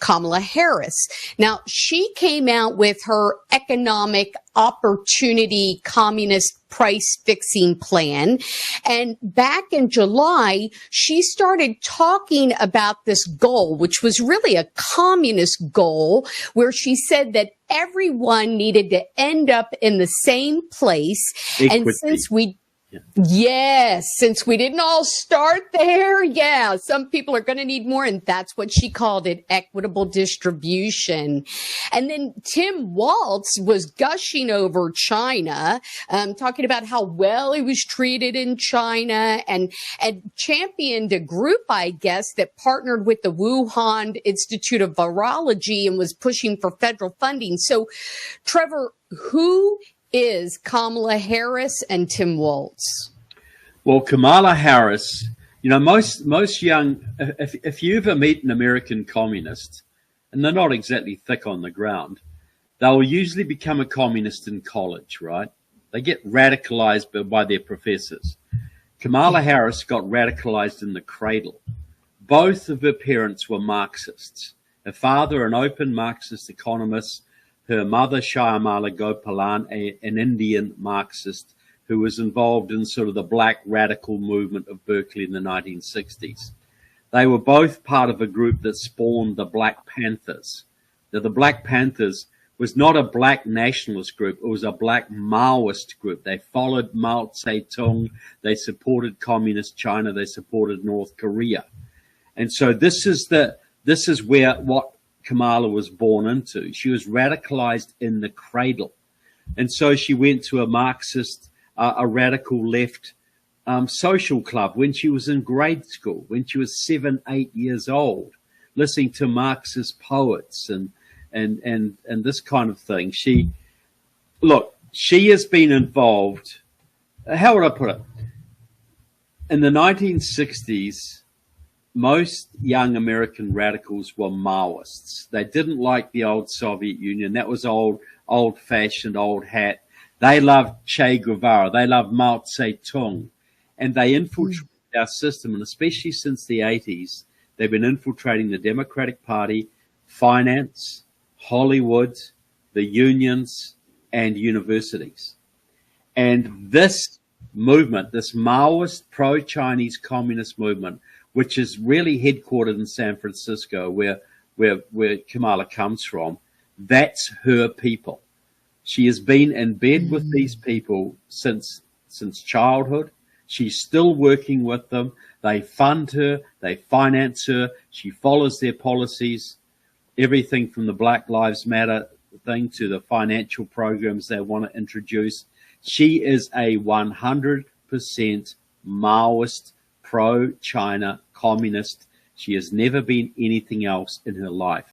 Kamala Harris. Now, she came out with her economic opportunity communist price fixing plan. And back in July, she started talking about this goal, which was really a communist goal, where she said that everyone needed to end up in the same place. Equity. And since we didn't all start there, some people are going to need more. And that's what she called it, equitable distribution. And then Tim Walz was gushing over China, talking about how well he was treated in China, and championed a group, I guess, that partnered with the Wuhan Institute of Virology and was pushing for federal funding. So, Trevor, who is Kamala Harris and Tim Walz? Well, Kamala Harris, you know, most young, if you ever meet an American communist, and they're not exactly thick on the ground, they'll usually become a communist in college, right? They get radicalized by their professors. Kamala Harris got radicalized in the cradle. Both of her parents were Marxists. Her father, an open Marxist economist. Her mother, Shyamala Gopalan, an Indian Marxist who was involved in sort of the black radical movement of Berkeley in the 1960s. They were both part of a group that spawned the Black Panthers. Now, the Black Panthers was not a black nationalist group. It was a black Maoist group. They followed Mao Zedong. They supported communist China. They supported North Korea. And so this is what Kamala was born into. She was radicalized in the cradle. And so she went to a Marxist, a radical left social club when she was in grade school, when she was 7, 8 years old, listening to Marxist poets and this kind of thing. She has been involved. How would I put it? In the 1960s, most young American radicals were Maoists. They didn't like the old Soviet Union. That was old-fashioned, old hat. They loved Che Guevara. They loved Mao Zedong. And they infiltrated our system. And especially since the 80s, they've been infiltrating the Democratic Party, finance, Hollywood, the unions, and universities. And this movement, this Maoist pro-Chinese communist movement, which is really headquartered in San Francisco, where Kamala comes from, that's her people. She has been in bed with these people since childhood. She's still working with them. They fund her. They finance her. She follows their policies, everything from the Black Lives Matter thing to the financial programs they want to introduce. She is a 100% Maoist, pro-China communist. She has never been anything else in her life.